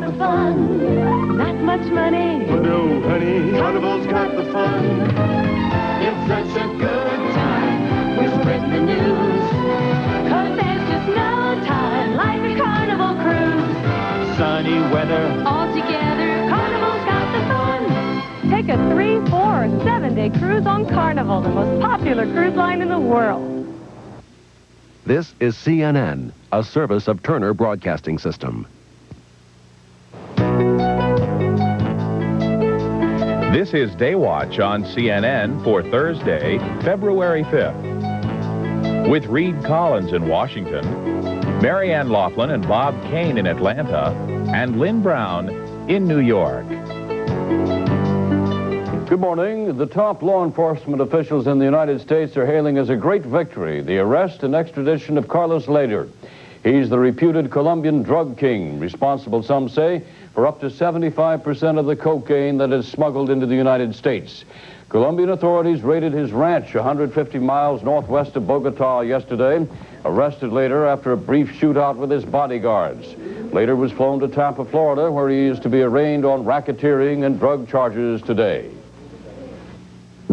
the fun. Not much money, but no, honey, Carnival's got the fun. It's such a good time, we're spreading the news. 'Cause there's just no time like a Carnival cruise. Sunny weather, All together, Carnival's got the fun. Take a 3, 4, or 7-day cruise on Carnival, the most popular cruise line in the world. This is CNN, a service of Turner Broadcasting System. This is Day Watch on CNN for Thursday, February 5th. With Reid Collins in Washington, Marianne Loughlin and Bob Cain in Atlanta, and Lynn Brown in New York. Good morning. The top law enforcement officials in the United States are hailing as a great victory the arrest and extradition of Carlos Leder. He's the reputed Colombian drug king, responsible, some say, for up to 75% of the cocaine that is smuggled into the United States. Colombian authorities raided his ranch 150 miles northwest of Bogota yesterday, arrested Leder after a brief shootout with his bodyguards. Leder was flown to Tampa, Florida, where he is to be arraigned on racketeering and drug charges today.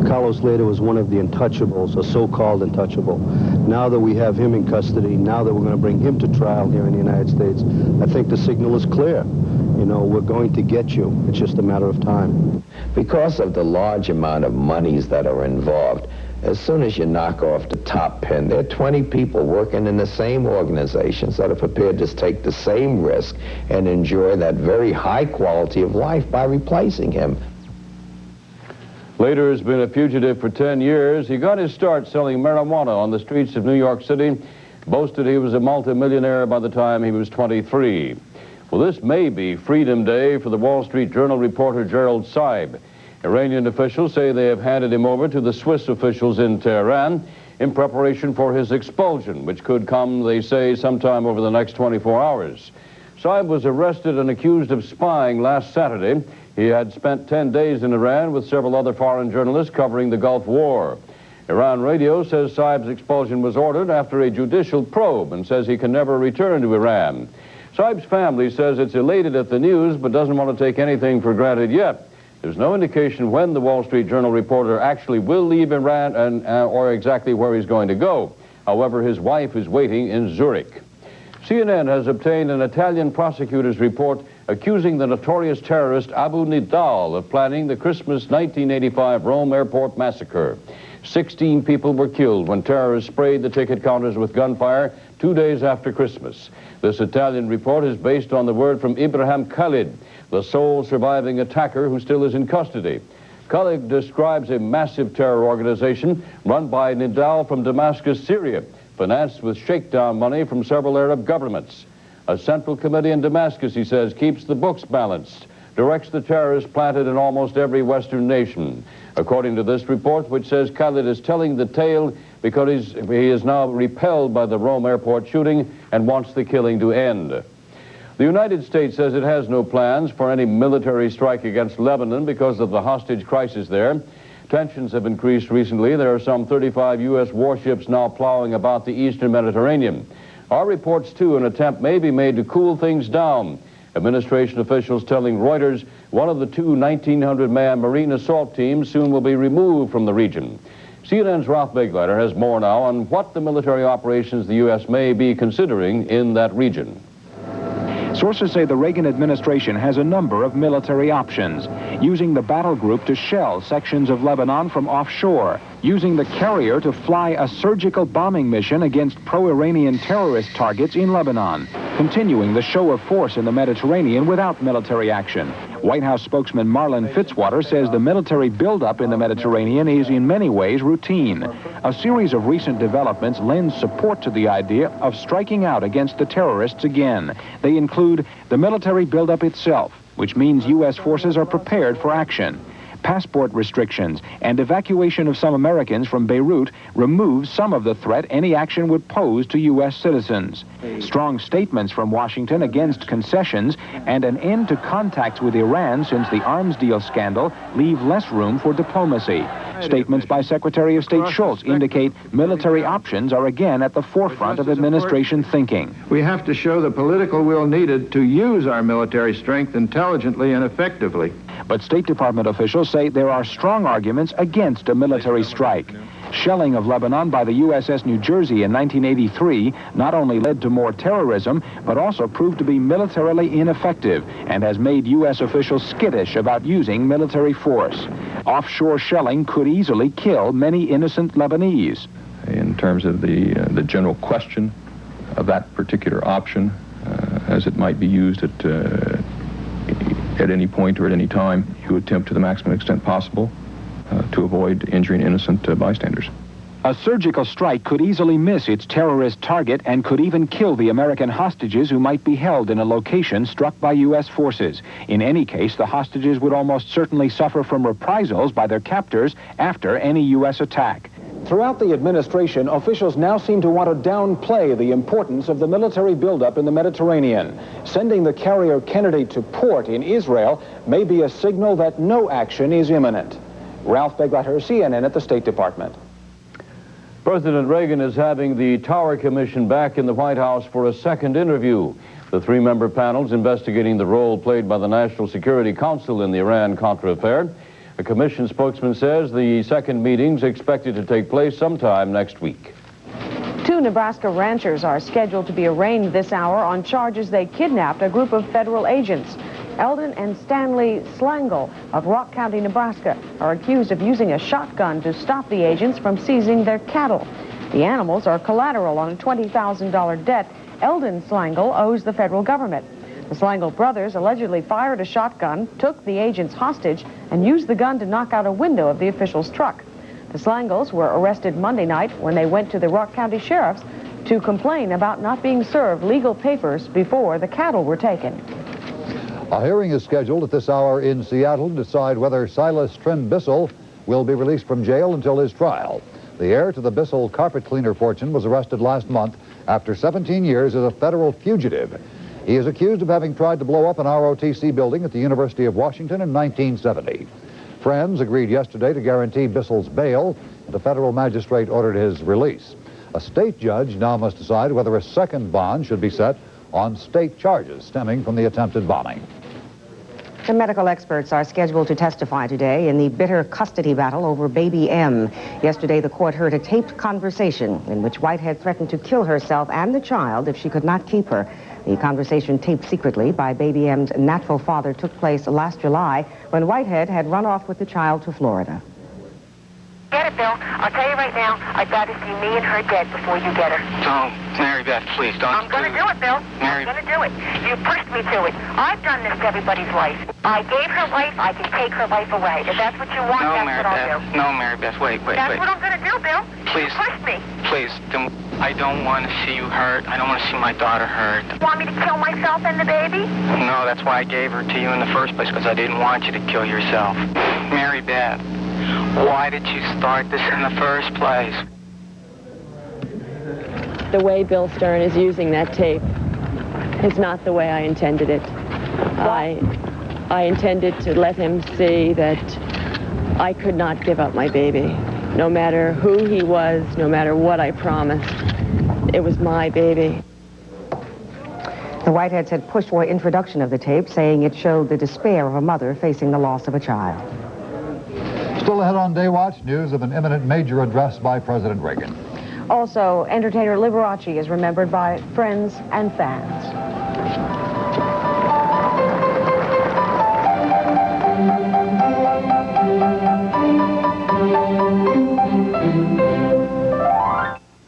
Carlos Leder was one of the untouchables, a so-called untouchable. Now that we have him in custody, now that we're going to bring him to trial here in the United States, I think the signal is clear. You know, we're going to get you. It's just a matter of time. Because of the large amount of monies that are involved, as soon as you knock off the top pin, there are 20 people working in the same organizations that are prepared to take the same risk and enjoy that very high quality of life by replacing him. Leder has been a fugitive for 10 years. He got his start selling marijuana on the streets of New York City, boasted he was a multimillionaire by the time he was 23. Well, this may be Freedom Day for the Wall Street Journal reporter Gerald Saib. Iranian officials say they have handed him over to the Swiss officials in Tehran in preparation for his expulsion, which could come, they say, sometime over the next 24 hours. Saib was arrested and accused of spying last Saturday. He had spent 10 days in Iran with several other foreign journalists covering the Gulf War. Iran radio says Saib's expulsion was ordered after a judicial probe and says he can never return to Iran. Saib's family says it's elated at the news but doesn't want to take anything for granted yet. There's no indication when the Wall Street Journal reporter actually will leave Iran or exactly where he's going to go. However, his wife is waiting in Zurich. CNN has obtained an Italian prosecutor's report accusing the notorious terrorist Abu Nidal of planning the Christmas 1985 Rome airport massacre. 16 people were killed when terrorists sprayed the ticket counters with gunfire 2 days after Christmas. This Italian report is based on the word from Ibrahim Khalid, the sole surviving attacker who still is in custody. Khalid describes a massive terror organization run by Nidal from Damascus, Syria, financed with shakedown money from several Arab governments. A central committee in Damascus, he says, keeps the books balanced, directs the terrorists planted in almost every Western nation. According to this report, which says Khalid is telling the tale because he is now repelled by the Rome airport shooting and wants the killing to end. The United States says it has no plans for any military strike against Lebanon because of the hostage crisis there. Tensions have increased recently. There are some 35 U.S. warships now plowing about the eastern Mediterranean. Our reports, too, an attempt may be made to cool things down. Administration officials telling Reuters one of the two 1,900-man Marine assault teams soon will be removed from the region. CNN's Ralph Begleiter has more now on what the military operations the U.S. may be considering in that region. Sources say the Reagan administration has a number of military options, using the battle group to shell sections of Lebanon from offshore, using the carrier to fly a surgical bombing mission against pro-Iranian terrorist targets in Lebanon, continuing the show of force in the Mediterranean without military action. White House spokesman Marlin Fitzwater says the military buildup in the Mediterranean is in many ways routine. A series of recent developments lends support to the idea of striking out against the terrorists again. They include the military buildup itself, which means U.S. forces are prepared for action. Passport restrictions and evacuation of some Americans from Beirut removes some of the threat any action would pose to U.S. citizens. Strong statements from Washington against concessions and an end to contacts with Iran since the arms deal scandal leave less room for diplomacy. Statements by Secretary of State Schultz indicate military options are again at the forefront of administration thinking. We have to show the political will needed to use our military strength intelligently and effectively. But State Department officials say there are strong arguments against a military strike. Shelling of Lebanon by the USS New Jersey in 1983 not only led to more terrorism, but also proved to be militarily ineffective and has made U.S. officials skittish about using military force. Offshore shelling could easily kill many innocent Lebanese. In terms of the general question of that particular option, as it might be used at any point or at any time, you attempt to the maximum extent possible to avoid injuring innocent bystanders. A surgical strike could easily miss its terrorist target and could even kill the American hostages who might be held in a location struck by U.S. forces. In any case, the hostages would almost certainly suffer from reprisals by their captors after any U.S. attack. Throughout the administration, officials now seem to want to downplay the importance of the military buildup in the Mediterranean. Sending the carrier Kennedy to port in Israel may be a signal that no action is imminent. Ralph Begleiter, CNN at the State Department. President Reagan is having the Tower Commission back in the White House for a second interview. The three-member panel's investigating the role played by the National Security Council in the Iran-Contra affair. A commission spokesman says the second meeting's expected to take place sometime next week. Two Nebraska ranchers are scheduled to be arraigned this hour on charges they kidnapped a group of federal agents. Eldon and Stanley Slangle of Rock County, Nebraska, are accused of using a shotgun to stop the agents from seizing their cattle. The animals are collateral on a $20,000 debt Eldon Slangle owes the federal government. The Slangle brothers allegedly fired a shotgun, took the agents hostage, and used the gun to knock out a window of the official's truck. The Slangles were arrested Monday night when they went to the Rock County Sheriff's to complain about not being served legal papers before the cattle were taken. A hearing is scheduled at this hour in Seattle to decide whether Silas Trim Bissell will be released from jail until his trial. The heir to the Bissell carpet cleaner fortune was arrested last month after 17 years as a federal fugitive. He is accused of having tried to blow up an ROTC building at the University of Washington in 1970. Friends agreed yesterday to guarantee Bissell's bail, and a federal magistrate ordered his release. A state judge now must decide whether a second bond should be set on state charges stemming from the attempted bombing. The medical experts are scheduled to testify today in the bitter custody battle over baby M. Yesterday, the court heard a taped conversation in which Whitehead threatened to kill herself and the child if she could not keep her. The conversation, taped secretly by baby M's natural father, took place last July when Whitehead had run off with the child to Florida. Get it, Bill. I'll tell you right now, I'd rather see me and her dead before you get her. Don't, Mary Beth, please, don't. I'm going to do it, Bill. I'm going to do it. You pushed me to it. I've done this to everybody's life. I gave her life, I can take her life away. If that's what you want, No, that's Mary what I'll Beth. do. No, Mary Beth, wait. That's what I'm going to do, Bill. Please. You pushed me. Please, I don't want to see you hurt. I don't want to see my daughter hurt. You want me to kill myself and the baby? No, that's why I gave her to you in the first place, because I didn't want you to kill yourself. Mary Beth, why did you start this in the first place? The way Bill Stern is using that tape is not the way I intended it. I intended to let him see that I could not give up my baby. No matter who he was, no matter what I promised, it was my baby. The Whiteheads had pushed for introduction of the tape, saying it showed the despair of a mother facing the loss of a child. Still ahead on Day Watch, news of an imminent major address by President Reagan. Also, entertainer Liberace is remembered by friends and fans.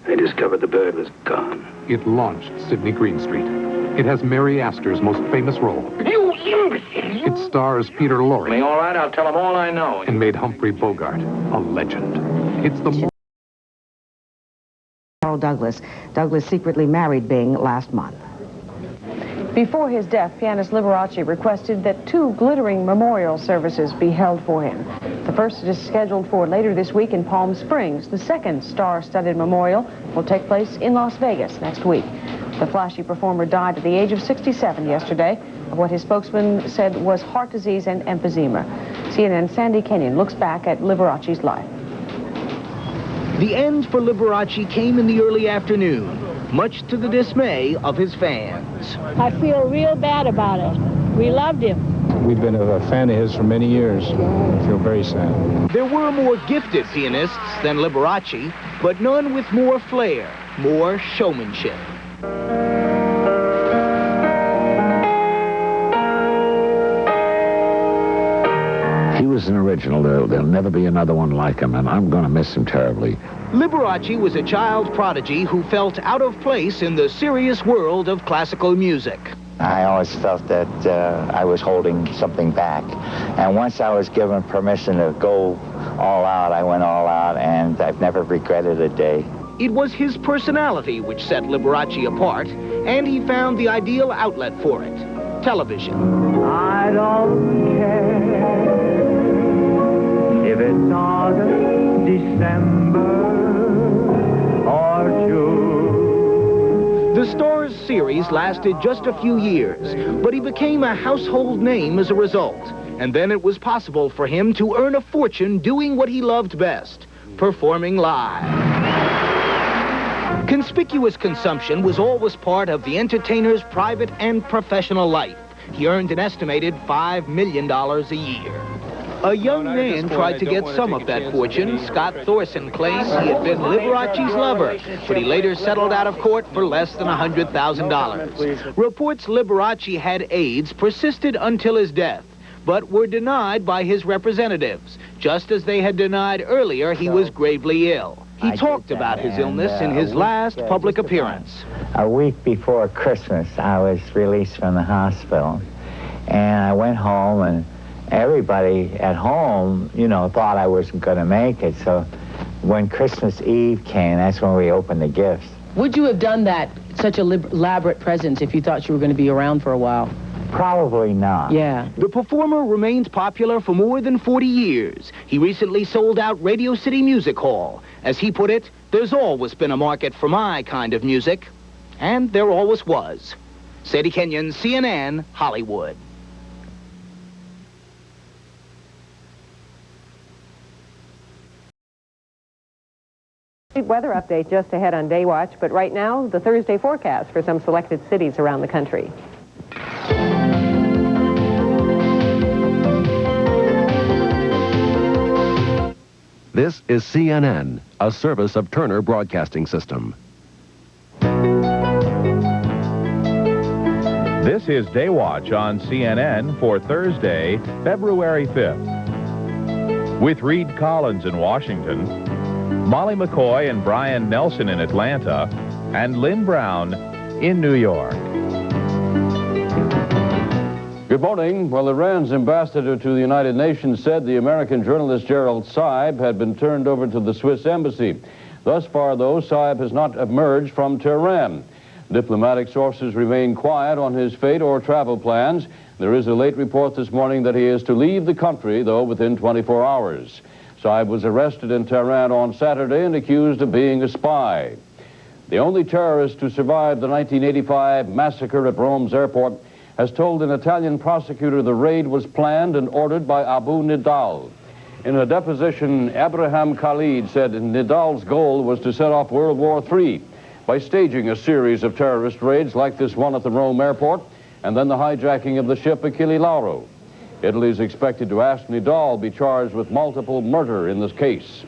They discovered the bird was gone. It launched Sidney Greenstreet. It has Mary Astor's most famous role. You imbecile! It stars Peter Lorre. All right, I'll tell them all I know. And made Humphrey Bogart a legend. It's the Douglas. Douglas secretly married Bing last month. Before his death, pianist Liberace requested that 2 glittering memorial services be held for him. The first is scheduled for later this week in Palm Springs. The second star-studded memorial will take place in Las Vegas next week. The flashy performer died at the age of 67 yesterday of what his spokesman said was heart disease and emphysema. CNN's Sandy Kenyon looks back at Liberace's life. The end for Liberace came in the early afternoon, much to the dismay of his fans. I feel real bad about it. We loved him. We've been a fan of his for many years. I feel very sad. There were more gifted pianists than Liberace, but none with more flair, more showmanship. He was an original. There'll never be another one like him, and I'm going to miss him terribly. Liberace was a child prodigy who felt out of place in the serious world of classical music. I always felt that I was holding something back. And once I was given permission to go all out, I went all out, and I've never regretted a day. It was his personality which set Liberace apart, and he found the ideal outlet for it: television. I don't care if it's August, December, or June. The Stars series lasted just a few years, but he became a household name as a result. And then it was possible for him to earn a fortune doing what he loved best: performing live. Conspicuous consumption was always part of the entertainer's private and professional life. He earned an estimated $5 million a year. A young man tried to get some of that fortune. Scott Thorson claims he had been Liberace's lover, but he later settled out of court for less than $100,000. Reports Liberace had AIDS persisted until his death, but were denied by his representatives, just as they had denied earlier he was gravely ill. He talked about his illness in his last public appearance. A week before Christmas, I was released from the hospital, and I went home, and everybody at home, you know, thought I wasn't going to make it. So when Christmas Eve came, that's when we opened the gifts. Would you have done that, such a elaborate presents, if you thought you were going to be around for a while? Probably not. Yeah. The performer remains popular for more than 40 years. He recently sold out Radio City Music Hall. As he put it, there's always been a market for my kind of music. And there always was. Sadie Kenyon, CNN, Hollywood. Weather update just ahead on Day Watch, but right now, the Thursday forecast for some selected cities around the country. This is CNN, a service of Turner Broadcasting System. This is Day Watch on CNN for Thursday, February 5th. With Reid Collins in Washington, Molly McCoy and Brian Nelson in Atlanta, and Lynn Brown in New York. Good morning. Well, Iran's ambassador to the United Nations said the American journalist Gerald Saib had been turned over to the Swiss embassy. Thus far, though, Saib has not emerged from Tehran. Diplomatic sources remain quiet on his fate or travel plans. There is a late report this morning that he is to leave the country, though, within 24 hours. Saib was arrested in Tehran on Saturday and accused of being a spy. The only terrorist to survive the 1985 massacre at Rome's airport has told an Italian prosecutor the raid was planned and ordered by Abu Nidal. In a deposition, Abraham Khalid said Nidal's goal was to set off World War III by staging a series of terrorist raids like this one at the Rome airport and then the hijacking of the ship Achille Lauro. Italy is expected to ask Nidal be charged with multiple murder in this case.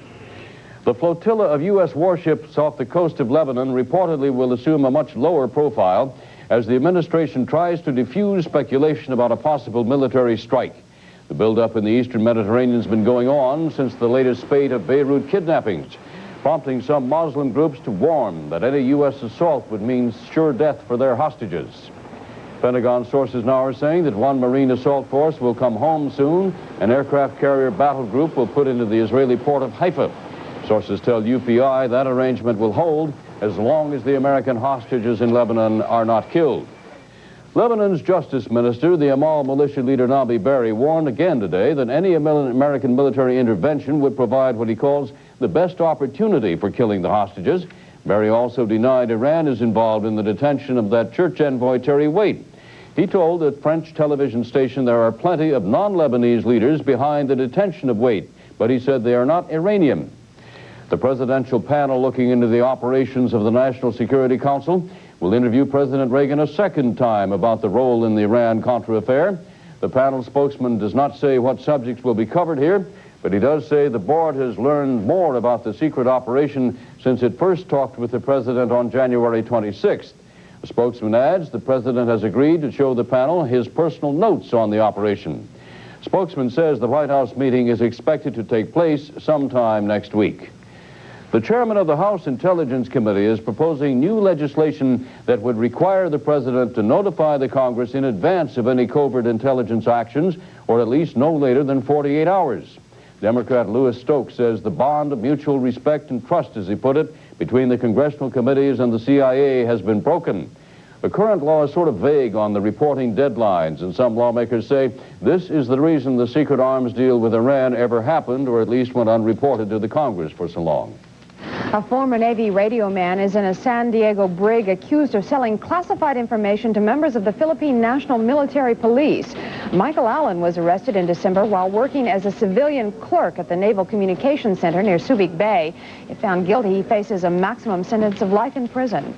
The flotilla of U.S. warships off the coast of Lebanon reportedly will assume a much lower profile as the administration tries to defuse speculation about a possible military strike. The buildup in the eastern Mediterranean has been going on since the latest spate of Beirut kidnappings, prompting some Muslim groups to warn that any U.S. assault would mean sure death for their hostages. Pentagon sources now are saying that one Marine assault force will come home soon. An aircraft carrier battle group will put into the Israeli port of Haifa. Sources tell UPI that arrangement will hold as long as the American hostages in Lebanon are not killed. Lebanon's Justice Minister, the Amal militia leader Nabi Berri, warned again today that any American military intervention would provide what he calls the best opportunity for killing the hostages. Berri also denied Iran is involved in the detention of that church envoy Terry Waite. He told a French television station there are plenty of non-Lebanese leaders behind the detention of Waite, but he said they are not Iranian. The presidential panel looking into the operations of the National Security Council will interview President Reagan a second time about the role in the Iran-Contra affair. The panel spokesman does not say what subjects will be covered here, but he does say the board has learned more about the secret operation since it first talked with the president on January 26th. The spokesman adds the president has agreed to show the panel his personal notes on the operation. Spokesman says the White House meeting is expected to take place sometime next week. The chairman of the House Intelligence Committee is proposing new legislation that would require the president to notify the Congress in advance of any covert intelligence actions, or at least no later than 48 hours. Democrat Louis Stokes says the bond of mutual respect and trust, as he put it, between the congressional committees and the CIA has been broken. The current law is sort of vague on the reporting deadlines, and some lawmakers say this is the reason the secret arms deal with Iran ever happened, or at least went unreported to the Congress for so long. A former Navy radio man is in a San Diego brig accused of selling classified information to members of the Philippine National Military Police. Michael Allen was arrested in December while working as a civilian clerk at the Naval Communications Center near Subic Bay. If found guilty, he faces a maximum sentence of life in prison.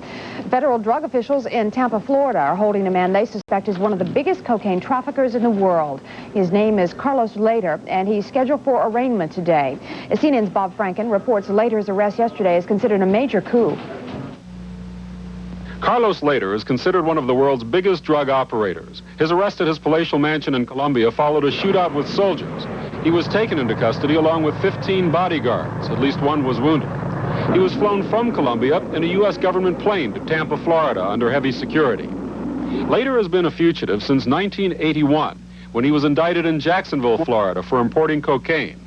Federal drug officials in Tampa, Florida are holding a man they suspect is one of the biggest cocaine traffickers in the world. His name is Carlos Later, and he's scheduled for arraignment today. CNN's Bob Franken reports Later's arrest yesterday is considered a major coup. Carlos Later is considered one of the world's biggest drug operators. His arrest at his palatial mansion in Colombia followed a shootout with soldiers. He was taken into custody along with 15 bodyguards. At least one was wounded. He was flown from Colombia in a U.S. government plane to Tampa, Florida, under heavy security. Later has been a fugitive since 1981, when he was indicted in Jacksonville, Florida, for importing cocaine.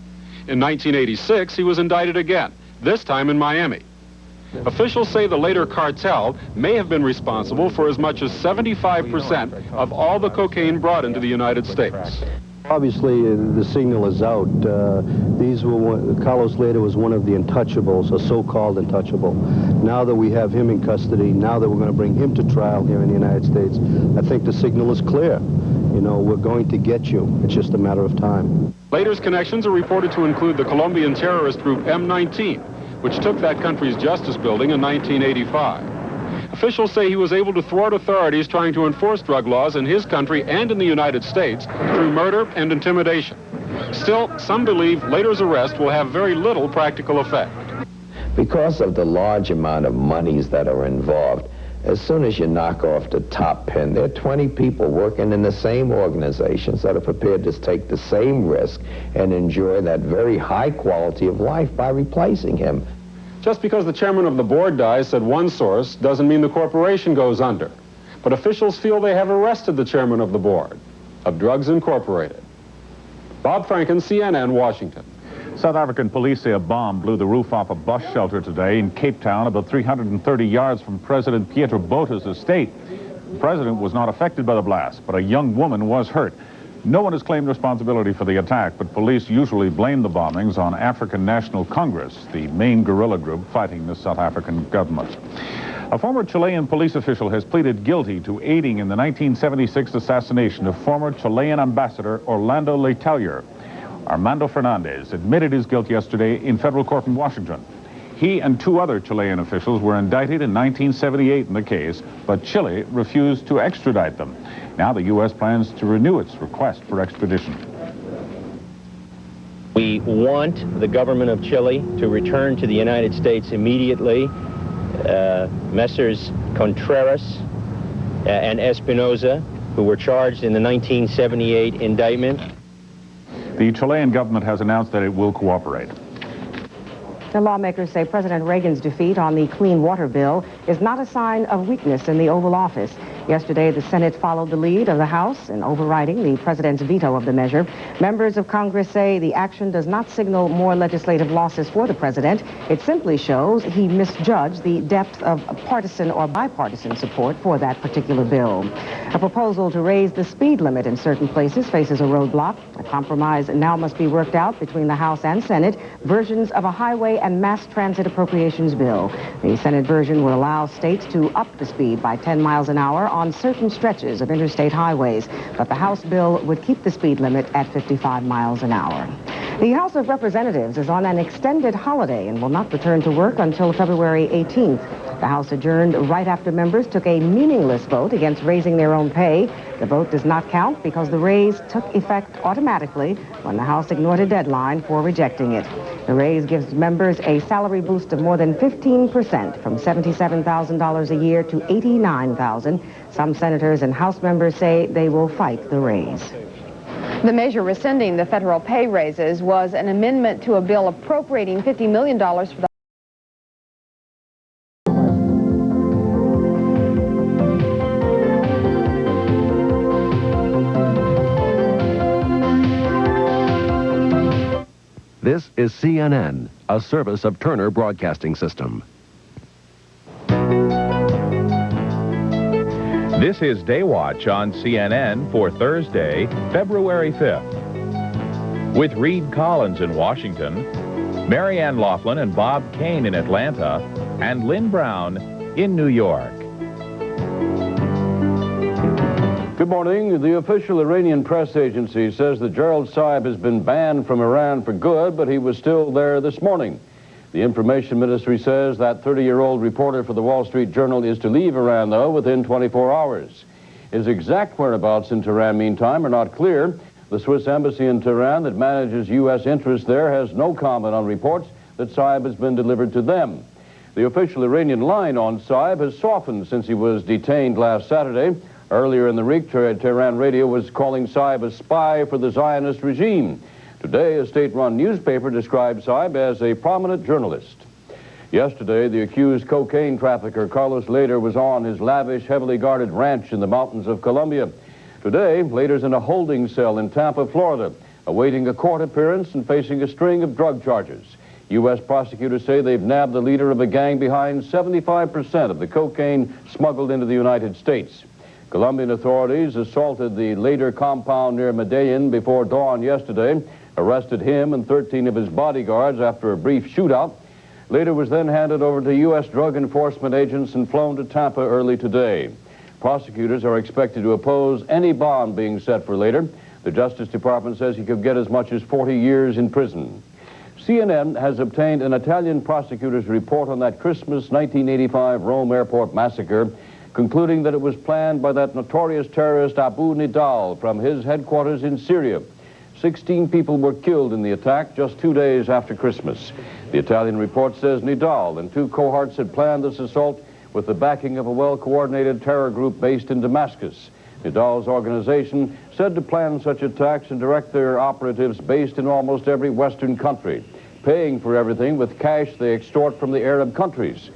In 1986, he was indicted again, this time in Miami. Officials say the Later cartel may have been responsible for as much as 75% of all the cocaine brought into the United States. Obviously, the signal is out. Carlos Later was one of the untouchables, a so-called untouchable. Now that we have him in custody, now that we're going to bring him to trial here in the United States, I think the signal is clear. You know, we're going to get you. It's just a matter of time. Later's connections are reported to include the Colombian terrorist group M19, which took that country's Justice Building in 1985. Officials say he was able to thwart authorities trying to enforce drug laws in his country and in the United States through murder and intimidation. Still, some believe Later's arrest will have very little practical effect. Because of the large amount of monies that are involved, as soon as you knock off the top pin, there are 20 people working in the same organizations that are prepared to take the same risk and enjoy that very high quality of life by replacing him. Just because the chairman of the board dies, said one source, doesn't mean the corporation goes under. But officials feel they have arrested the chairman of the board of Drugs Incorporated. Bob Franken, CNN, Washington. South African police say a bomb blew the roof off a bus shelter today in Cape Town, about 330 yards from President Pietro Bota's estate. The president was not affected by the blast, but a young woman was hurt. No one has claimed responsibility for the attack, but police usually blame the bombings on African National Congress, the main guerrilla group fighting the South African government. A former Chilean police official has pleaded guilty to aiding in the 1976 assassination of former Chilean ambassador Orlando Letelier. Armando Fernandez admitted his guilt yesterday in federal court in Washington. He and two other Chilean officials were indicted in 1978 in the case, but Chile refused to extradite them. Now the U.S. plans to renew its request for extradition. We want the government of Chile to return to the United States immediately. Messrs. Contreras and Espinoza, who were charged in the 1978 indictment. The Chilean government has announced that it will cooperate. The lawmakers say President Reagan's defeat on the Clean Water Bill is not a sign of weakness in the Oval Office. Yesterday, the Senate followed the lead of the House in overriding the president's veto of the measure. Members of Congress say the action does not signal more legislative losses for the president. It simply shows he misjudged the depth of partisan or bipartisan support for that particular bill. A proposal to raise the speed limit in certain places faces a roadblock. A compromise now must be worked out between the House and Senate. Versions of a highway and mass transit appropriations bill. The Senate version will allow states to up the speed by 10 miles an hour on certain stretches of interstate highways, but the House bill would keep the speed limit at 55 miles an hour. The House of Representatives is on an extended holiday and will not return to work until February 18th. The House adjourned right after members took a meaningless vote against raising their own pay. The vote does not count because the raise took effect automatically when the House ignored a deadline for rejecting it. The raise gives members a salary boost of more than 15%, from $77,000 a year to $89,000. Some senators and House members say they will fight the raise. The measure rescinding the federal pay raises was an amendment to a bill appropriating $50 million for the This is CNN, a service of Turner Broadcasting System. This is Day Watch on CNN for Thursday, February 5th. With Reid Collins in Washington, Marianne Loughlin and Bob Cain in Atlanta, and Lynn Brown in New York. Good morning. The official Iranian press agency says that Gerald Saib has been banned from Iran for good, but he was still there this morning. The information ministry says that 30-year-old reporter for the Wall Street Journal is to leave Iran, though, within 24 hours. His exact whereabouts in Tehran, meantime, are not clear. The Swiss embassy in Tehran that manages U.S. interests there has no comment on reports that Saib has been delivered to them. The official Iranian line on Saib has softened since he was detained last Saturday. Earlier in the week, Tehran radio was calling Saib a spy for the Zionist regime. Today, a state-run newspaper described Saib as a prominent journalist. Yesterday, the accused cocaine trafficker Carlos Lader was on his lavish, heavily guarded ranch in the mountains of Colombia. Today, Lader's in a holding cell in Tampa, Florida, awaiting a court appearance and facing a string of drug charges. U.S. prosecutors say they've nabbed the leader of a gang behind 75% of the cocaine smuggled into the United States. Colombian authorities assaulted the Lader compound near Medellin before dawn yesterday, arrested him and 13 of his bodyguards after a brief shootout. Lader was then handed over to U.S. drug enforcement agents and flown to Tampa early today. Prosecutors are expected to oppose any bond being set for Lader. The Justice Department says he could get as much as 40 years in prison. CNN has obtained an Italian prosecutor's report on that Christmas 1985 Rome airport massacre, concluding that it was planned by that notorious terrorist Abu Nidal from his headquarters in Syria. 16 people were killed in the attack just 2 days after Christmas. The Italian report says Nidal and two cohorts had planned this assault with the backing of a well-coordinated terror group based in Damascus. Nidal's organization said to plan such attacks and direct their operatives based in almost every Western country, paying for everything with cash they extort from the Arab countries.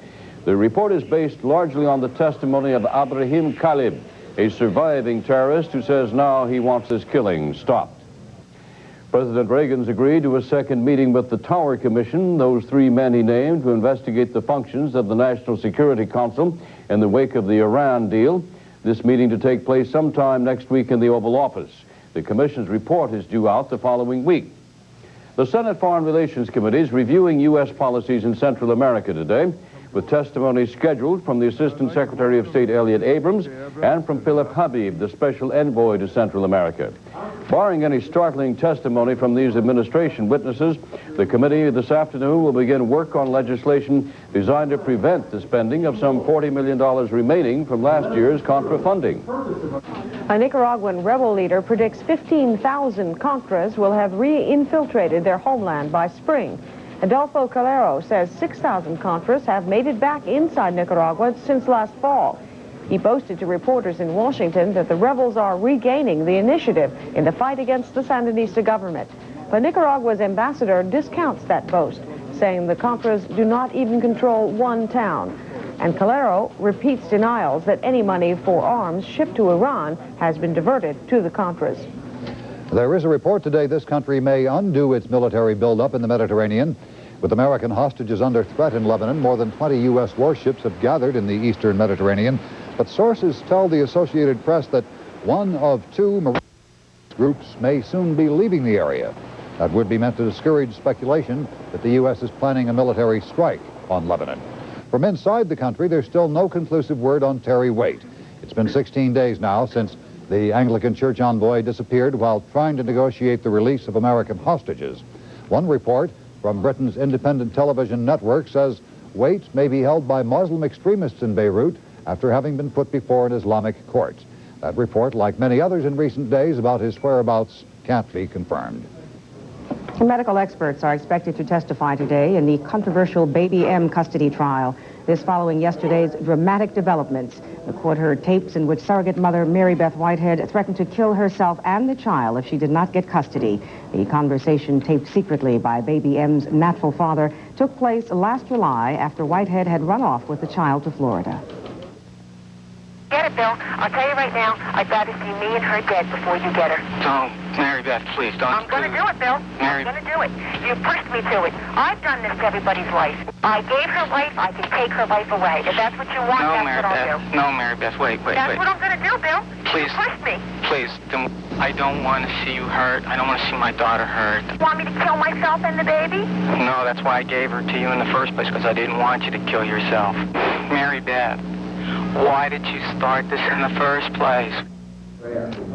The report is based largely on the testimony of Abraham Khalib, a surviving terrorist who says now he wants his killing stopped. President Reagan's agreed to a second meeting with the Tower Commission, those three men he named to investigate the functions of the National Security Council in the wake of the Iran deal. This meeting to take place sometime next week in the Oval Office. The Commission's report is due out the following week. The Senate Foreign Relations Committee is reviewing U.S. policies in Central America today, with testimony scheduled from the Assistant Secretary of State Elliott Abrams and from Philip Habib, the Special Envoy to Central America. Barring any startling testimony from these administration witnesses, the committee this afternoon will begin work on legislation designed to prevent the spending of some $40 million remaining from last year's Contra funding. A Nicaraguan rebel leader predicts 15,000 Contras will have re-infiltrated their homeland by spring. Adolfo Calero says 6,000 Contras have made it back inside Nicaragua since last fall. He boasted to reporters in Washington that the rebels are regaining the initiative in the fight against the Sandinista government. But Nicaragua's ambassador discounts that boast, saying the Contras do not even control one town. And Calero repeats denials that any money for arms shipped to Iran has been diverted to the Contras. There is a report today this country may undo its military buildup in the Mediterranean. With American hostages under threat in Lebanon, more than 20 U.S. warships have gathered in the eastern Mediterranean. But sources tell the Associated Press that one of two marine groups may soon be leaving the area. That would be meant to discourage speculation that the U.S. is planning a military strike on Lebanon. From inside the country, there's still no conclusive word on Terry Waite. It's been 16 days now since the Anglican Church envoy disappeared while trying to negotiate the release of American hostages. One report from Britain's independent television network says Waite may be held by Muslim extremists in Beirut after having been put before an Islamic court. That report, like many others in recent days about his whereabouts, can't be confirmed. Medical experts are expected to testify today in the controversial Baby M custody trial. This following yesterday's dramatic developments. The court heard tapes in which surrogate mother Mary Beth Whitehead threatened to kill herself and the child if she did not get custody. The conversation, taped secretly by Baby M's natural father, took place last July after Whitehead had run off with the child to Florida. Get it, Bill. I'll tell you right now, I'd rather see me and her dead before you get her. Don't, Mary Beth, please, don't. I'm going to do it, Bill. Mary... I'm going to do it. You pushed me to it. I've done this to everybody's life. I gave her life, I can take her life away. If that's what you want, no, that's Mary what I'll Beth. do. No, Mary Beth, wait. That's what I'm going to do, Bill. Please. You pushed me. Please, I don't want to see you hurt. I don't want to see my daughter hurt. You want me to kill myself and the baby? No, that's why I gave her to you in the first place, because I didn't want you to kill yourself. Mary Beth, why did you start this in the first place?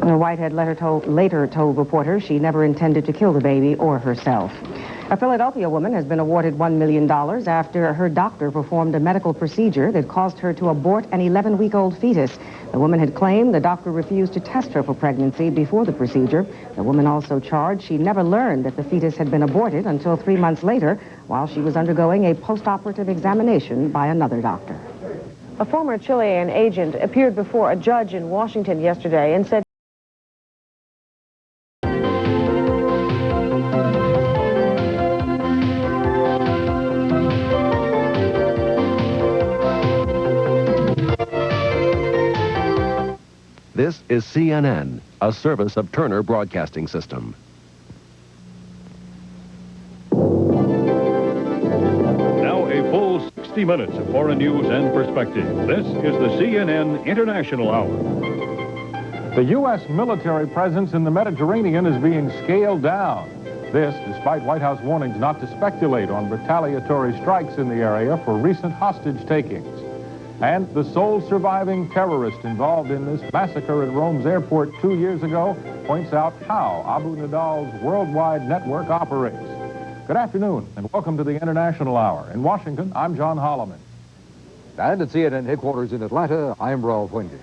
Whitehead later told reporters she never intended to kill the baby or herself. A Philadelphia woman has been awarded $1 million after her doctor performed a medical procedure that caused her to abort an 11-week-old fetus. The woman had claimed the doctor refused to test her for pregnancy before the procedure. The woman also charged she never learned that the fetus had been aborted until 3 months later while she was undergoing a post-operative examination by another doctor. A former Chilean agent appeared before a judge in Washington yesterday and said This is CNN, a service of Turner Broadcasting System. Now a full 60 minutes of foreign news and perspective. This is the CNN International Hour. The U.S. military presence in the Mediterranean is being scaled down. This, despite White House warnings not to speculate on retaliatory strikes in the area for recent hostage takings. And the sole surviving terrorist involved in this massacre at Rome's airport 2 years ago points out how Abu Nidal's worldwide network operates. Good afternoon, and welcome to the International Hour. In Washington, I'm John Holliman. And at CNN headquarters in Atlanta, I'm Ralph Wenge.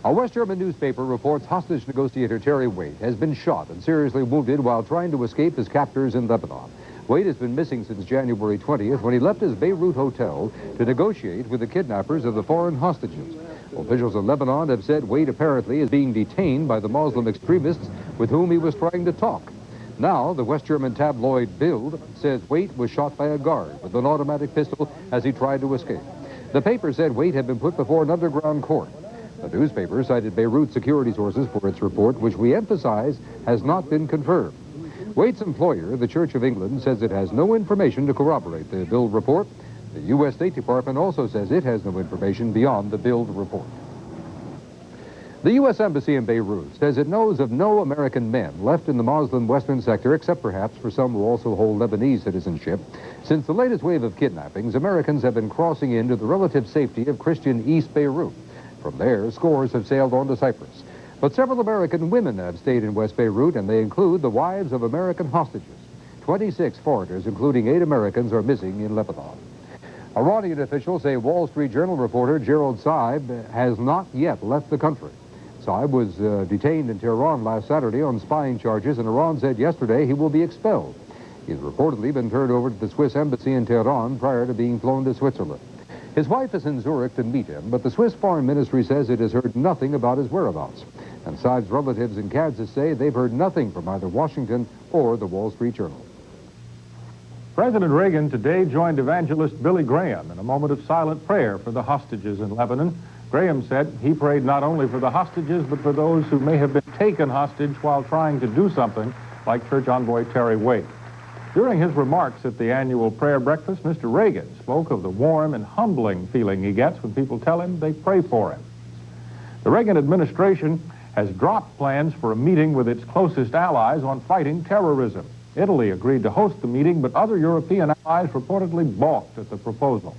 A West German newspaper reports hostage negotiator Terry Waite has been shot and seriously wounded while trying to escape his captors in Lebanon. Waite has been missing since January 20th when he left his Beirut hotel to negotiate with the kidnappers of the foreign hostages. Officials in Lebanon have said Waite apparently is being detained by the Muslim extremists with whom he was trying to talk. Now, the West German tabloid Bild says Waite was shot by a guard with an automatic pistol as he tried to escape. The paper said Waite had been put before an underground court. The newspaper cited Beirut security sources for its report, which we emphasize has not been confirmed. Waite's employer, the Church of England, says it has no information to corroborate the Bild report. The U.S. State Department also says it has no information beyond the Bild report. The U.S. Embassy in Beirut says it knows of no American men left in the Muslim western sector, except perhaps for some who also hold Lebanese citizenship. Since the latest wave of kidnappings, Americans have been crossing into the relative safety of Christian East Beirut. From there, scores have sailed on to Cyprus. But several American women have stayed in West Beirut, and they include the wives of American hostages. 26 foreigners, including 8 Americans, are missing in Lebanon. Iranian officials say Wall Street Journal reporter Gerald Saib has not yet left the country. Saib was detained in Tehran last Saturday on spying charges, and Iran said yesterday he will be expelled. He has reportedly been turned over to the Swiss embassy in Tehran prior to being flown to Switzerland. His wife is in Zurich to meet him, but the Swiss Foreign Ministry says it has heard nothing about his whereabouts. And Saib's relatives in Kansas say they've heard nothing from either Washington or the Wall Street Journal. President Reagan today joined evangelist Billy Graham in a moment of silent prayer for the hostages in Lebanon. Graham said he prayed not only for the hostages, but for those who may have been taken hostage while trying to do something, like church envoy Terry Waite. During his remarks at the annual prayer breakfast, Mr. Reagan spoke of the warm and humbling feeling he gets when people tell him they pray for him. The Reagan administration has dropped plans for a meeting with its closest allies on fighting terrorism. Italy agreed to host the meeting, but other European allies reportedly balked at the proposal.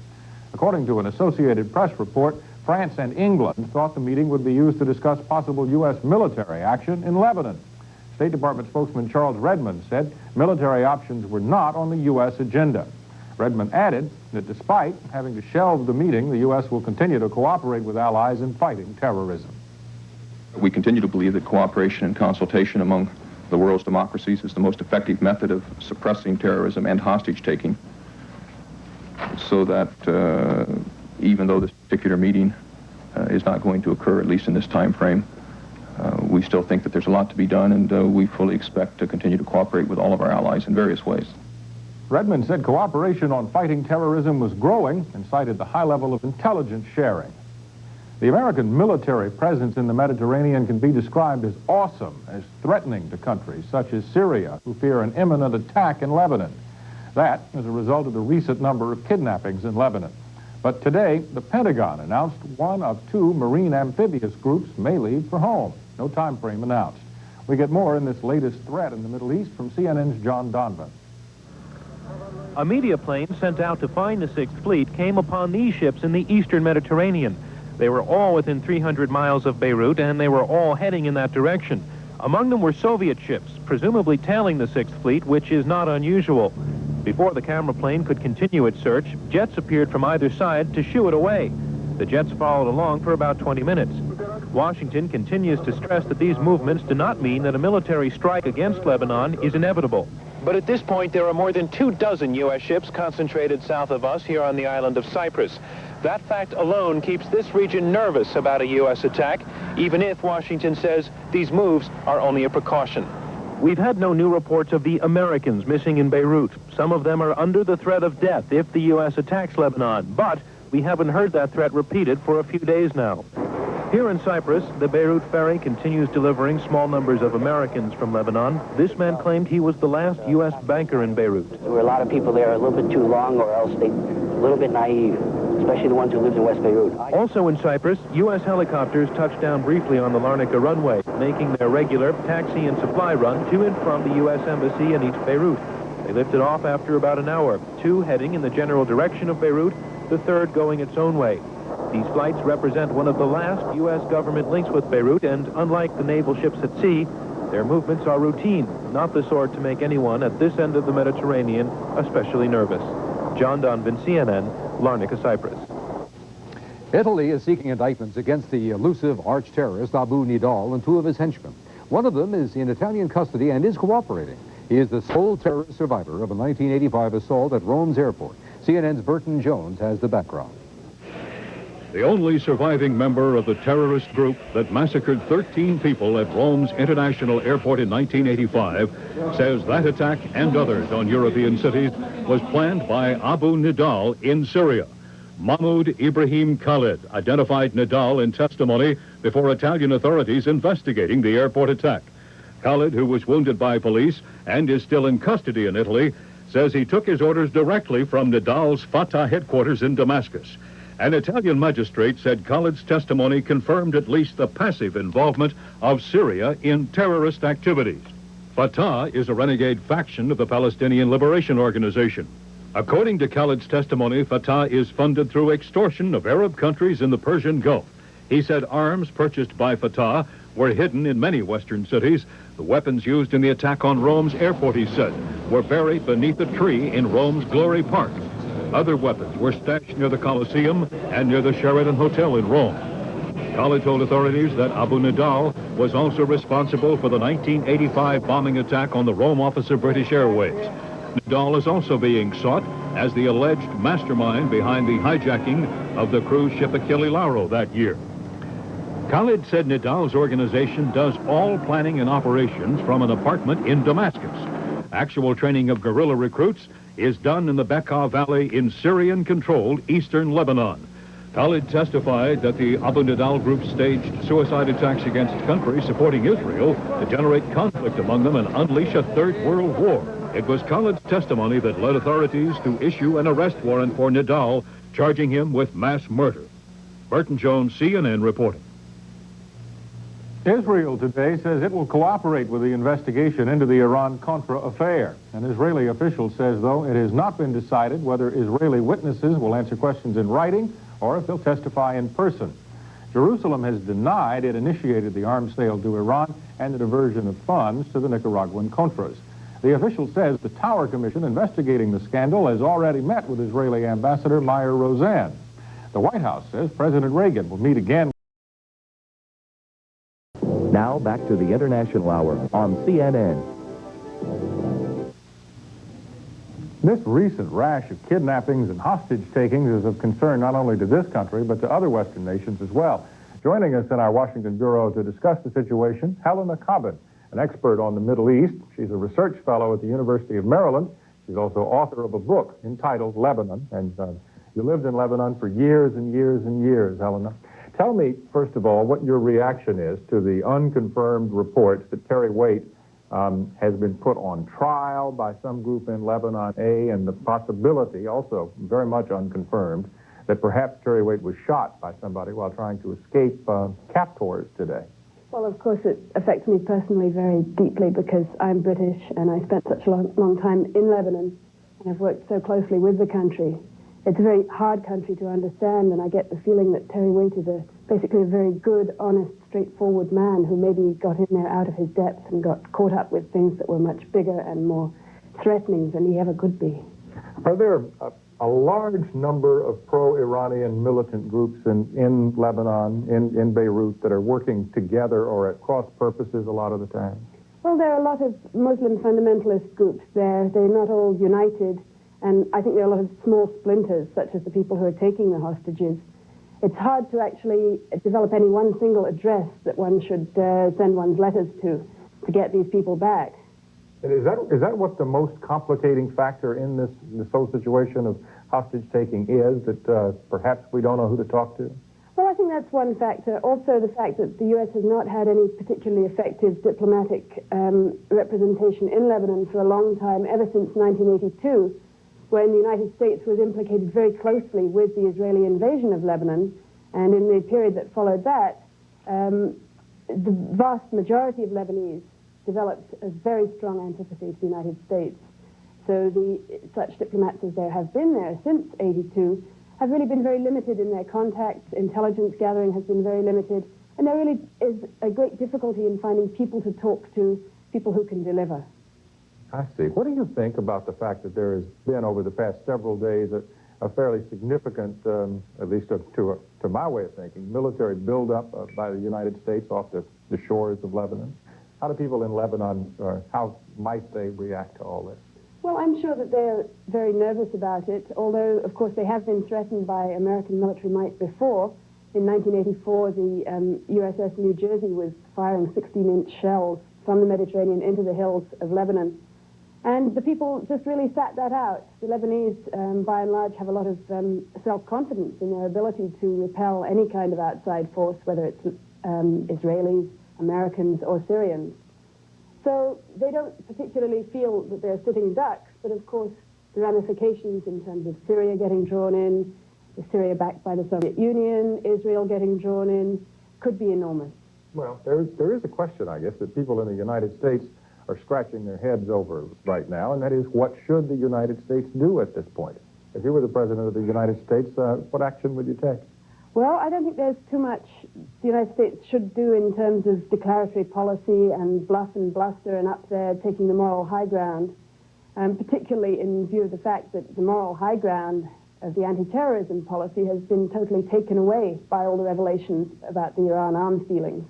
According to an Associated Press report, France and England thought the meeting would be used to discuss possible U.S. military action in Lebanon. State Department spokesman Charles Redmond said military options were not on the U.S. agenda. Redmond added that despite having to shelve the meeting, the U.S. will continue to cooperate with allies in fighting terrorism. We continue to believe that cooperation and consultation among the world's democracies is the most effective method of suppressing terrorism and hostage-taking, so that even though this particular meeting is not going to occur, at least in this time frame, we still think that there's a lot to be done, and we fully expect to continue to cooperate with all of our allies in various ways. Redmond said cooperation on fighting terrorism was growing and cited the high level of intelligence sharing. The American military presence in the Mediterranean can be described as awesome, as threatening to countries such as Syria, who fear an imminent attack in Lebanon. That as a result of the recent number of kidnappings in Lebanon. But today, the Pentagon announced one of 2 Marine amphibious groups may leave for home. No time frame announced. We get more in this latest threat in the Middle East from CNN's John Donvan. A media plane sent out to find the Sixth Fleet came upon these ships in the eastern Mediterranean. They were all within 300 miles of Beirut, and they were all heading in that direction. Among them were Soviet ships, presumably tailing the Sixth Fleet, which is not unusual. Before the camera plane could continue its search, jets appeared from either side to shoo it away. The jets followed along for about 20 minutes. Washington continues to stress that these movements do not mean that a military strike against Lebanon is inevitable. But at this point, there are more than 24 U.S. ships concentrated south of us here on the island of Cyprus. That fact alone keeps this region nervous about a U.S. attack, even if Washington says these moves are only a precaution. We've had no new reports of the Americans missing in Beirut. Some of them are under the threat of death if the U.S. attacks Lebanon, but we haven't heard that threat repeated for a few days now. Here in Cyprus, the Beirut ferry continues delivering small numbers of Americans from Lebanon. This man claimed he was the last U.S. banker in Beirut. There were a lot of people there a little bit too long, or else they a little bit naive, especially the ones who lived in West Beirut. Also in Cyprus, U.S. helicopters touched down briefly on the Larnaca runway, making their regular taxi and supply run to and from the U.S. Embassy in East Beirut. They lifted off after about an hour, 2 heading in the general direction of Beirut, the 3rd going its own way. These flights represent one of the last U.S. government links with Beirut, and unlike the naval ships at sea, their movements are routine, not the sort to make anyone at this end of the Mediterranean especially nervous. John Donvan, CNN, Larnaca, Cyprus. Italy is seeking indictments against the elusive arch-terrorist Abu Nidal and 2 of his henchmen. One of them is in Italian custody and is cooperating. He is the sole terrorist survivor of a 1985 assault at Rome's airport. CNN's Burton Jones has the background. The only surviving member of the terrorist group that massacred 13 people at Rome's International Airport in 1985 says that attack and others on European cities was planned by Abu Nidal in Syria. Mahmoud Ibrahim Khalid identified Nidal in testimony before Italian authorities investigating the airport attack. Khalid, who was wounded by police and is still in custody in Italy, says he took his orders directly from Nidal's Fatah headquarters in Damascus. An Italian magistrate said Khalid's testimony confirmed at least the passive involvement of Syria in terrorist activities. Fatah is a renegade faction of the Palestinian Liberation Organization. According to Khalid's testimony, Fatah is funded through extortion of Arab countries in the Persian Gulf. He said arms purchased by Fatah were hidden in many Western cities. The weapons used in the attack on Rome's airport, he said, were buried beneath a tree in Rome's Glory Park. Other weapons were stashed near the Colosseum and near the Sheraton Hotel in Rome. Khalid told authorities that Abu Nidal was also responsible for the 1985 bombing attack on the Rome office of British Airways. Nidal is also being sought as the alleged mastermind behind the hijacking of the cruise ship Achille Lauro that year. Khalid said Nidal's organization does all planning and operations from an apartment in Damascus. Actual training of guerrilla recruits is done in the Bekaa Valley in Syrian-controlled eastern Lebanon. Khalid testified that the Abu Nidal group staged suicide attacks against countries supporting Israel to generate conflict among them and unleash a Third World War. It was Khalid's testimony that led authorities to issue an arrest warrant for Nidal, charging him with mass murder. Burton Jones, CNN, reporting. Israel today says it will cooperate with the investigation into the Iran-Contra affair. An Israeli official says, though, it has not been decided whether Israeli witnesses will answer questions in writing or if they'll testify in person. Jerusalem has denied it initiated the arms sale to Iran and the diversion of funds to the Nicaraguan Contras. The official says the Tower Commission investigating the scandal has already met with Israeli Ambassador Meyer Roseanne. The White House says President Reagan will meet again. Now back to the International Hour on CNN. This recent rash of kidnappings and hostage takings is of concern not only to this country, but to other Western nations as well. Joining us in our Washington Bureau to discuss the situation, Helena Cobban, an expert on the Middle East. She's a research fellow at the University of Maryland. She's also author of a book entitled Lebanon, and you lived in Lebanon for years and years and years, Helena. Tell me, first of all, what your reaction is to the unconfirmed reports that Terry Waite has been put on trial by some group in Lebanon, and the possibility, also very much unconfirmed, that perhaps Terry Waite was shot by somebody while trying to escape captors today. Well, of course, it affects me personally very deeply because I'm British and I spent such a long time in Lebanon and have worked so closely with the country. It's a very hard country to understand, and I get the feeling that Terry Waite is basically a very good, honest, straightforward man who maybe got in there out of his depth and got caught up with things that were much bigger and more threatening than he ever could be. Are there a large number of pro-Iranian militant groups in Lebanon, in Beirut, that are working together or at cross purposes a lot of the time? Well, there are a lot of Muslim fundamentalist groups there. They're not all united. And I think there are a lot of small splinters, such as the people who are taking the hostages. It's hard to actually develop any one single address that one should send one's letters to get these people back. And is that what the most complicating factor in this whole situation of hostage-taking is, that perhaps we don't know who to talk to? Well, I think that's one factor. Also, the fact that the U.S. has not had any particularly effective diplomatic representation in Lebanon for a long time, ever since 1982, when the United States was implicated very closely with the Israeli invasion of Lebanon, and in the period that followed that, the vast majority of Lebanese developed a very strong antipathy to the United States. So such diplomats as there have been there since '82 have really been very limited in their contacts. Intelligence gathering has been very limited, and there really is a great difficulty in finding people to talk to, people who can deliver. I see. What do you think about the fact that there has been, over the past several days, a fairly significant, at least to my way of thinking, military buildup by the United States off the shores of Lebanon? How do people in Lebanon, or how might they react to all this? Well, I'm sure that they're very nervous about it, although, of course, they have been threatened by American military might before. In 1984, the USS New Jersey was firing 16-inch shells from the Mediterranean into the hills of Lebanon. And the people just really sat that out. The Lebanese, by and large, have a lot of self-confidence in their ability to repel any kind of outside force, whether it's Israelis, Americans, or Syrians. So they don't particularly feel that they're sitting ducks, but of course the ramifications in terms of Syria getting drawn in, Syria backed by the Soviet Union, Israel getting drawn in, could be enormous. Well, there is a question, I guess, that people in the United States are scratching their heads over right now, and that is, what should the United States do at this point? If you were the President of the United States, what action would you take? Well, I don't think there's too much the United States should do in terms of declaratory policy and bluff and bluster and up there taking the moral high ground, particularly in view of the fact that the moral high ground of the anti-terrorism policy has been totally taken away by all the revelations about the Iran arms dealings.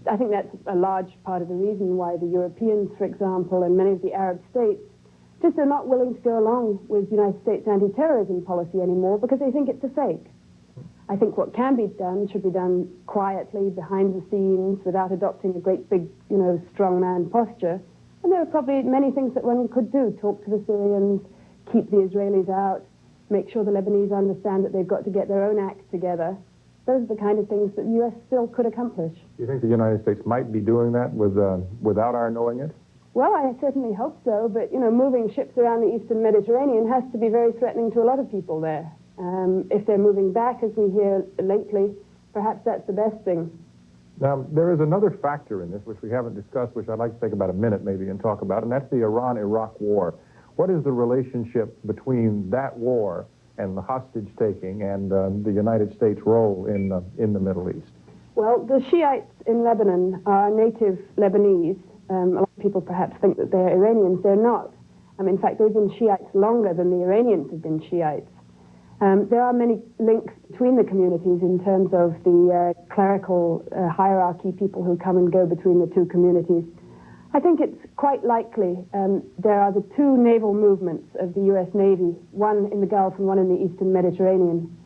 I think that's a large part of the reason why the Europeans, for example, and many of the Arab states just are not willing to go along with the United States anti-terrorism policy anymore because they think it's a fake. I think what can be done should be done quietly, behind the scenes, without adopting a great big, strongman posture. And there are probably many things that one could do. Talk to the Syrians, keep the Israelis out, make sure the Lebanese understand that they've got to get their own act together. Those are the kind of things that the U.S. still could accomplish. Do you think the United States might be doing that without our knowing it? Well, I certainly hope so, but, moving ships around the eastern Mediterranean has to be very threatening to a lot of people there. If they're moving back, as we hear lately, perhaps that's the best thing. Now, there is another factor in this, which we haven't discussed, which I'd like to take about a minute maybe and talk about, and that's the Iran-Iraq war. What is the relationship between that war and the hostage-taking and the United States role in the Middle East? Well, the Shiites in Lebanon are native Lebanese. A lot of people perhaps think that they're Iranians. They're not. In fact, they've been Shiites longer than the Iranians have been Shiites. There are many links between the communities in terms of the clerical hierarchy, people who come and go between the two communities. I think it's quite likely there are the two naval movements of the U.S. Navy, one in the Gulf and one in the Eastern Mediterranean.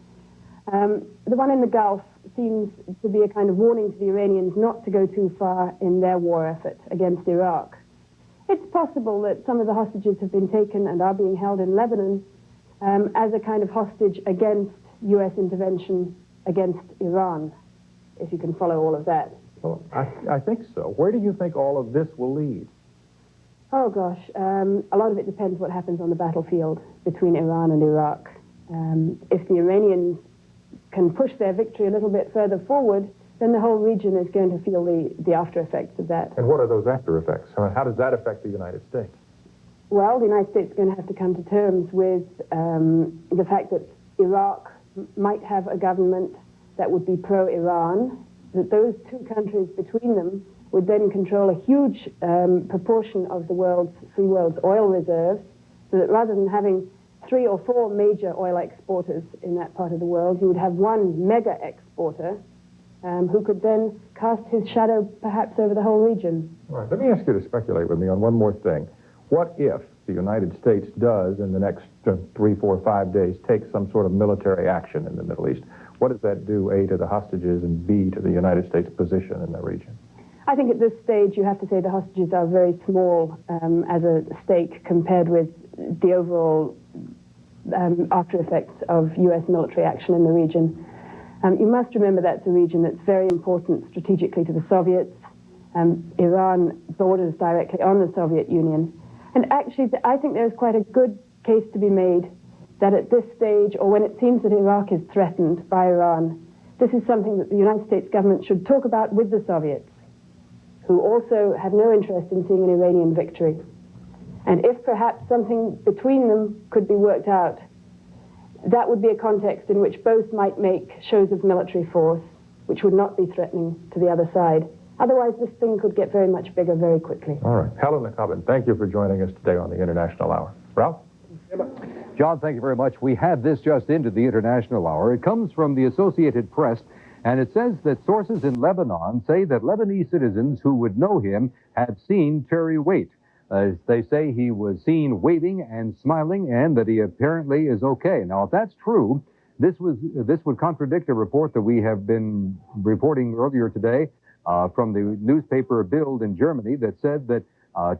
The one in the Gulf seems to be a kind of warning to the Iranians not to go too far in their war effort against Iraq. It's possible that some of the hostages have been taken and are being held in Lebanon as a kind of hostage against U.S. intervention against Iran, if you can follow all of that. Well, I think so. Where do you think all of this will lead? Oh, gosh. A lot of it depends what happens on the battlefield between Iran and Iraq. If the Iranians can push their victory a little bit further forward, then the whole region is going to feel the after effects of that. And what are those after effects? How does that affect the United States? Well, the United States is going to have to come to terms with the fact that Iraq might have a government that would be pro-Iran, that those two countries between them would then control a huge proportion of the free world's oil reserves, so that rather than having 3 or 4 major oil exporters in that part of the world, you would have one mega exporter who could then cast his shadow perhaps over the whole region. All right, let me ask you to speculate with me on one more thing. What if the United States does, in the next 3, 4, 5 days, take some sort of military action in the Middle East? What does that do, A, to the hostages, and B, to the United States position in the region? I think at this stage you have to say the hostages are very small as a stake compared with the overall after effects of U.S. military action in the region. You must remember that's a region that's very important strategically to the Soviets. Iran borders directly on the Soviet Union. And actually, I think there's quite a good case to be made that at this stage, or when it seems that Iraq is threatened by Iran, this is something that the United States government should talk about with the Soviets, who also have no interest in seeing an Iranian victory. And if perhaps something between them could be worked out, that would be a context in which both might make shows of military force, which would not be threatening to the other side. Otherwise, this thing could get very much bigger very quickly. All right. Helena, Cobban, thank you for joining us today on the International Hour. Ralph? John, thank you very much. We had this just into the International Hour. It comes from the Associated Press, and it says that sources in Lebanon say that Lebanese citizens who would know him have seen Terry Waite. They say he was seen waving and smiling and that he apparently is okay. Now, if that's true, this would contradict a report that we have been reporting earlier today from the newspaper Bild in Germany that said that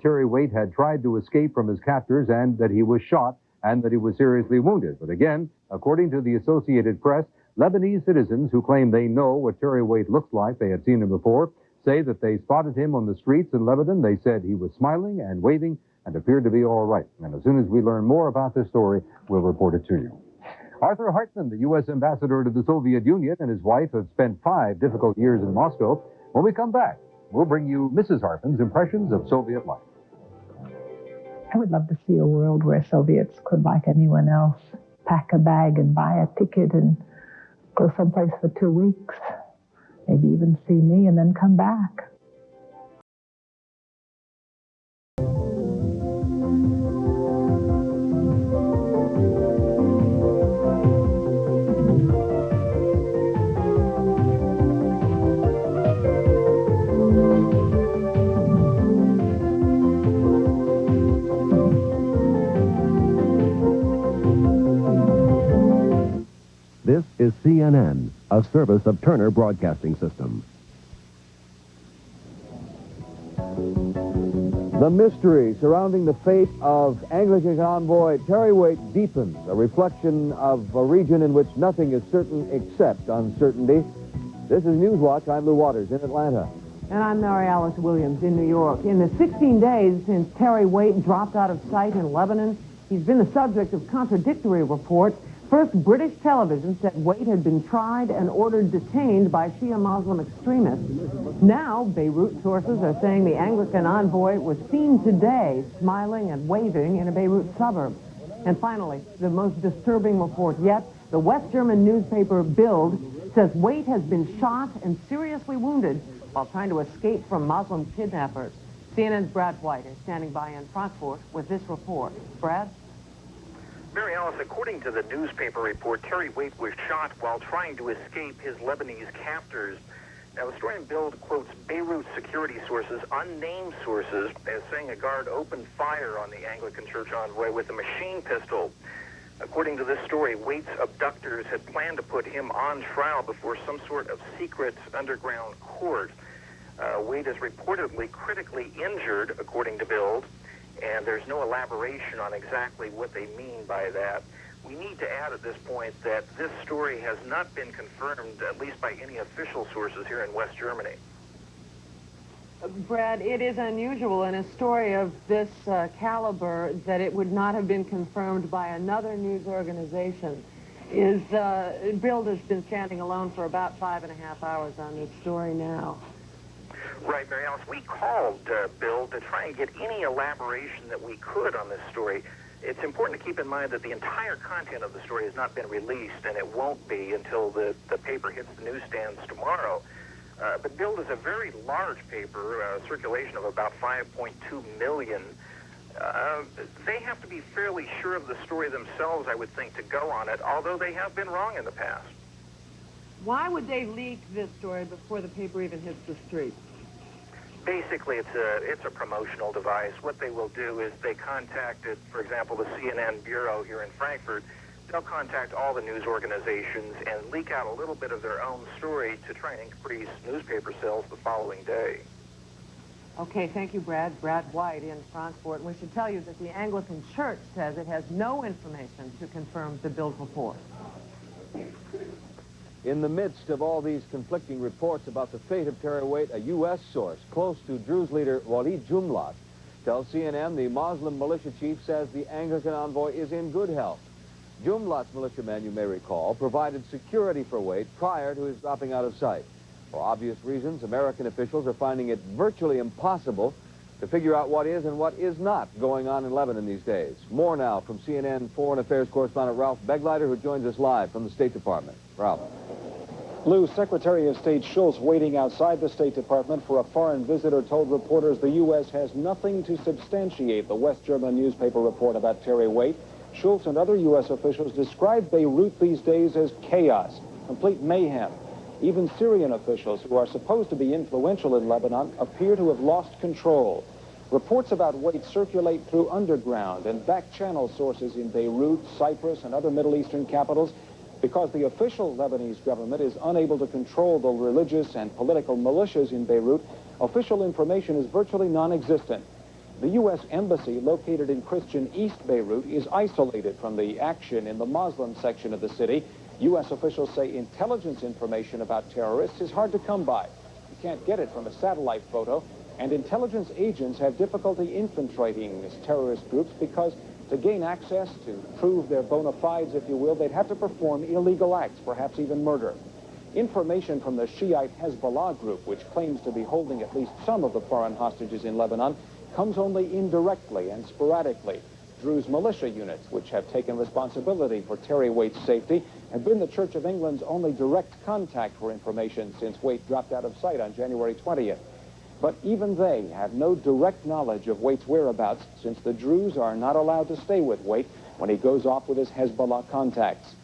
Terry Waite had tried to escape from his captors and that he was shot and that he was seriously wounded. But again, according to the Associated Press, Lebanese citizens who claim they know what Terry Waite looks like, they had seen him before, say that they spotted him on the streets in Lebanon. They said he was smiling and waving and appeared to be all right. And as soon as we learn more about this story, we'll report it to you. Arthur Hartman, the U.S. ambassador to the Soviet Union, and his wife have spent 5 difficult years in Moscow. When we come back, we'll bring you Mrs. Hartman's impressions of Soviet life. I would love to see a world where Soviets could, like anyone else, pack a bag and buy a ticket and go someplace for 2 weeks, maybe even see me and then come back. This is CNN, a service of Turner Broadcasting System. The mystery surrounding the fate of Anglican convoy Terry Waite deepens, a reflection of a region in which nothing is certain except uncertainty. This is Newswatch. I'm Lou Waters in Atlanta. And I'm Mary Alice Williams in New York. In the 16 days since Terry Waite dropped out of sight in Lebanon, he's been the subject of contradictory reports. First, British television said Waite had been tried and ordered detained by Shia Muslim extremists. Now, Beirut sources are saying the Anglican envoy was seen today smiling and waving in a Beirut suburb. And finally, the most disturbing report yet, the West German newspaper Bild says Waite has been shot and seriously wounded while trying to escape from Muslim kidnappers. CNN's Brad White is standing by in Frankfurt with this report. Brad? Mary Alice, according to the newspaper report, Terry Waite was shot while trying to escape his Lebanese captors. Now, the story in Bild quotes Beirut security sources, unnamed sources, as saying a guard opened fire on the Anglican church envoy with a machine pistol. According to this story, Waite's abductors had planned to put him on trial before some sort of secret underground court. Waite is reportedly critically injured, according to Bild, and there's no elaboration on exactly what they mean by that. We need to add at this point that this story has not been confirmed, at least by any official sources here in West Germany. Brad, it is unusual in a story of this caliber that it would not have been confirmed by another news organization. Bild has been standing alone for about 5.5 hours on this story now. Right, Mary Alice. We called Bild to try and get any elaboration that we could on this story. It's important to keep in mind that the entire content of the story has not been released, and it won't be until the paper hits the newsstands tomorrow. But Bild is a very large paper, circulation of about 5.2 million. They have to be fairly sure of the story themselves, I would think, to go on it, although they have been wrong in the past. Why would they leak this story before the paper even hits the street? Basically, it's a promotional device. What they will do is they contacted, for example, the CNN bureau here in Frankfurt. They'll contact all the news organizations and leak out a little bit of their own story to try and increase newspaper sales the following day. Okay, thank you, Brad. Brad White in Frankfurt. And we should tell you that the Anglican Church says it has no information to confirm the Bild report. In the midst of all these conflicting reports about the fate of Terry Waite, a U.S. source close to Druze leader Walid Jumlat tells CNN the Muslim militia chief says the Anglican envoy is in good health. Jumlat's militiamen, you may recall, provided security for Waite prior to his dropping out of sight. For obvious reasons, American officials are finding it virtually impossible to figure out what is and what is not going on in Lebanon these days. More now from CNN Foreign Affairs correspondent Ralph Begleiter, who joins us live from the State Department. Ralph. Lou, Secretary of State Schultz, waiting outside the State Department for a foreign visitor, told reporters the U.S. has nothing to substantiate the West German newspaper report about Terry Waite. Schultz and other U.S. officials describe Beirut these days as chaos, complete mayhem. Even Syrian officials, who are supposed to be influential in Lebanon, appear to have lost control. Reports about Waite circulate through underground and back-channel sources in Beirut, Cyprus, and other Middle Eastern capitals. Because the official Lebanese government is unable to control the religious and political militias in Beirut, official information is virtually non-existent. The U.S. Embassy, located in Christian East Beirut, is isolated from the action in the Muslim section of the city. U.S. officials say intelligence information about terrorists is hard to come by. You can't get it from a satellite photo, and intelligence agents have difficulty infiltrating these terrorist groups because to gain access, to prove their bona fides, if you will, they'd have to perform illegal acts, perhaps even murder. Information from the Shiite Hezbollah group, which claims to be holding at least some of the foreign hostages in Lebanon, comes only indirectly and sporadically. Druze militia units, which have taken responsibility for Terry Waite's safety, have been the Church of England's only direct contact for information since Waite dropped out of sight on January 20th. But even they have no direct knowledge of Waite's whereabouts, since the Druze are not allowed to stay with Waite when he goes off with his Hezbollah contacts.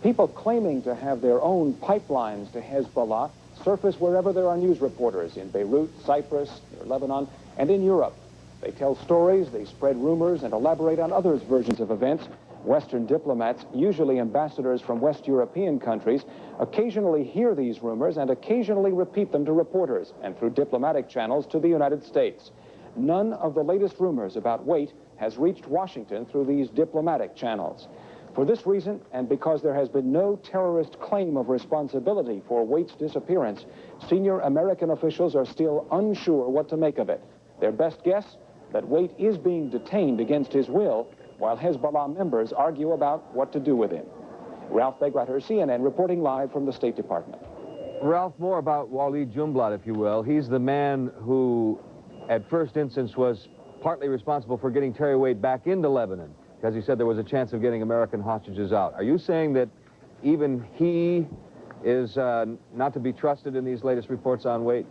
People claiming to have their own pipelines to Hezbollah surface wherever there are news reporters in Beirut, Cyprus, near Lebanon, and in Europe. They tell stories, they spread rumors, and elaborate on others' versions of events. Western diplomats, usually ambassadors from West European countries, occasionally hear these rumors and occasionally repeat them to reporters and through diplomatic channels to the United States. None of the latest rumors about Waite has reached Washington through these diplomatic channels. For this reason, and because there has been no terrorist claim of responsibility for Waite's disappearance, senior American officials are still unsure what to make of it. Their best guess? That Waite is being detained against his will, while Hezbollah members argue about what to do with him. Ralph Begleiter, CNN, reporting live from the State Department. Ralph, more about Walid Jumlat, if you will. He's the man who, at first instance, was partly responsible for getting Terry Waite back into Lebanon. because he said there was a chance of getting American hostages out. Are you saying that even he is not to be trusted in these latest reports on Waite?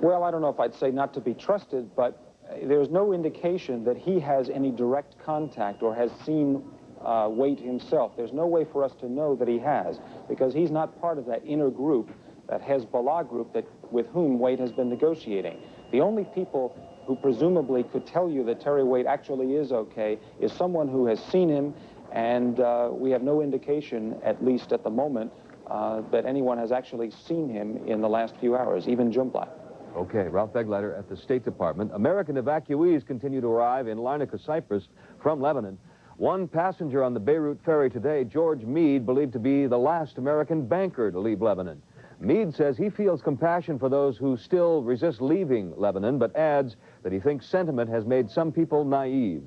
Well, I don't know if I'd say not to be trusted, but there's no indication that he has any direct contact or has seen Waite himself. There's no way for us to know that he has, because he's not part of that inner group, that Hezbollah group with whom Waite has been negotiating. The only people who presumably could tell you that Terry Waite actually is okay is someone who has seen him, and we have no indication, at least at the moment, that anyone has actually seen him in the last few hours, even Jumblatt. Okay, Ralph Begleiter at the State Department. American evacuees continue to arrive in Larnaca, Cyprus from Lebanon. One passenger on the Beirut ferry today, George Meade, believed to be the last American banker to leave Lebanon. Meade says he feels compassion for those who still resist leaving Lebanon, but adds that he thinks sentiment has made some people naive.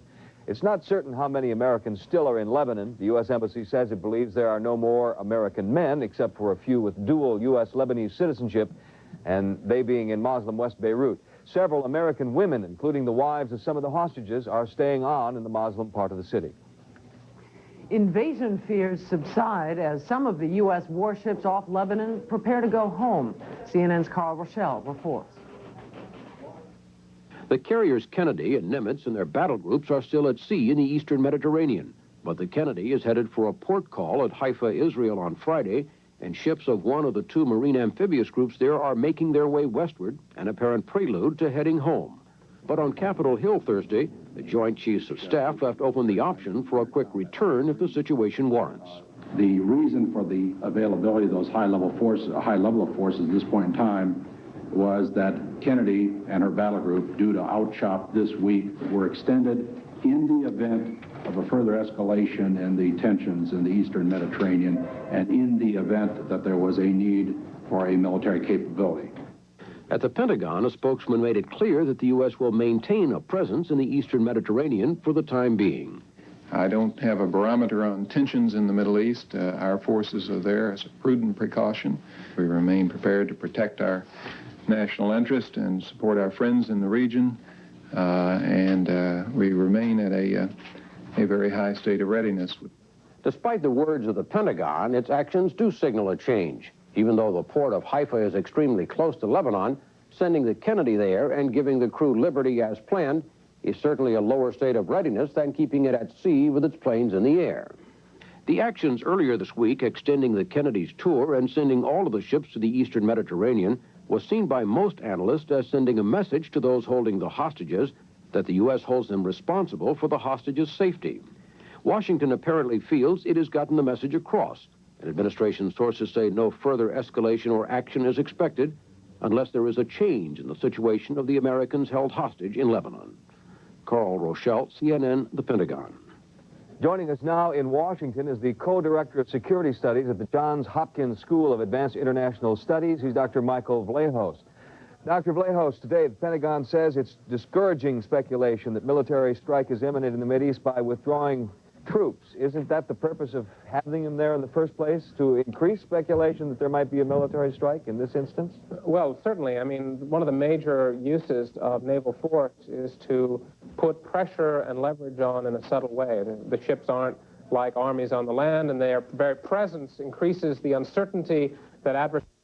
It's not certain how many Americans still are in Lebanon. The U.S. Embassy says it believes there are no more American men, except for a few with dual U.S.-Lebanese citizenship, and they being in Muslim West Beirut. Several American women, including the wives of some of the hostages, are staying on in the Muslim part of the city. Invasion fears subside as some of the U.S. warships off Lebanon prepare to go home. CNN's Carl Rochelle reports. The carriers Kennedy and Nimitz and their battle groups are still at sea in the eastern Mediterranean. But the Kennedy is headed for a port call at Haifa, Israel on Friday, and ships of one of the two marine amphibious groups there are making their way westward, an apparent prelude to heading home. But on Capitol Hill Thursday, the Joint Chiefs of Staff left open the option for a quick return if the situation warrants. The reason for the availability of those high level of forces at this point in time was that Kennedy and her battle group, due to outchop this week, were extended in the event of a further escalation in the tensions in the eastern Mediterranean and in the event that there was a need for a military capability. At the Pentagon, a spokesman made it clear that the U.S. will maintain a presence in the eastern Mediterranean for the time being. I don't have a barometer on tensions in the Middle East. Our forces are there as a prudent precaution. We remain prepared to protect our national interest and support our friends in the region, and we remain at a very high state of readiness. Despite the words of the Pentagon, its actions do signal a change. Even though the port of Haifa is extremely close to Lebanon, sending the Kennedy there and giving the crew liberty as planned is certainly a lower state of readiness than keeping it at sea with its planes in the air. The actions earlier this week extending the Kennedy's tour and sending all of the ships to the eastern Mediterranean was seen by most analysts as sending a message to those holding the hostages that the U.S. holds them responsible for the hostages' safety. Washington apparently feels it has gotten the message across, and administration sources say no further escalation or action is expected unless there is a change in the situation of the Americans held hostage in Lebanon. Carl Rochelle, CNN, The Pentagon. Joining us now in Washington is the co-director of security studies at the Johns Hopkins School of Advanced International Studies. He's Dr. Michael Vlahos. Dr. Vlahos, today the Pentagon says it's discouraging speculation that military strike is imminent in the Mideast by withdrawing troops. Isn't that the purpose of having them there in the first place, to increase speculation that there might be a military strike in this instance? Well, certainly. I mean, one of the major uses of naval force is to put pressure and leverage on in a subtle way. The ships aren't like armies on the land, and their very presence increases the uncertainty that adversaries